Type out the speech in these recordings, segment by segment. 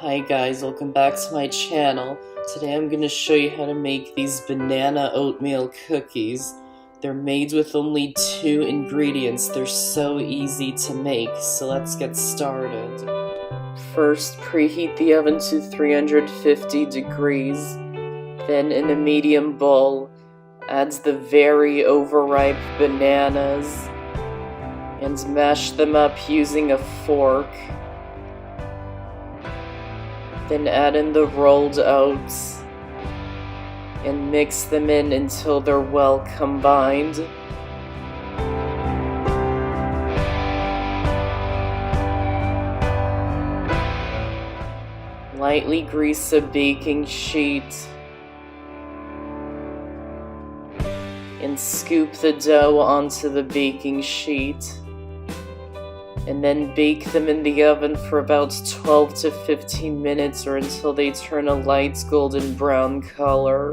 Hi guys, welcome back to my channel. Today I'm going to show you how to make these banana oatmeal cookies. They're made with only 2 ingredients. They're so easy to make, so let's get started. First, preheat the oven to 350 degrees. Then in a medium bowl, add the very overripe bananas and mash them up using a fork. Then add in the rolled oats and mix them in until they're well combined. Lightly grease a baking sheet and scoop the dough onto the baking sheet. And then bake them in the oven for about 12 to 15 minutes or until they turn a light golden brown color.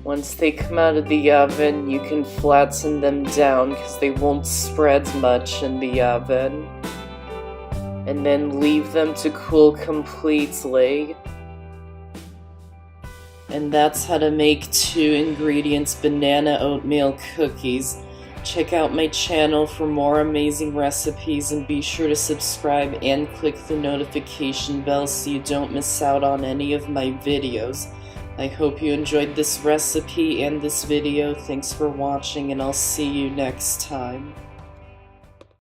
Once they come out of the oven, you can flatten them down because they won't spread much in the oven. And then leave them to cool completely. And that's how to make 2 ingredients banana oatmeal cookies. Check out my channel for more amazing recipes and be sure to subscribe and click the notification bell so you don't miss out on any of my videos. I hope you enjoyed this recipe and this video. Thanks for watching and I'll see you next time.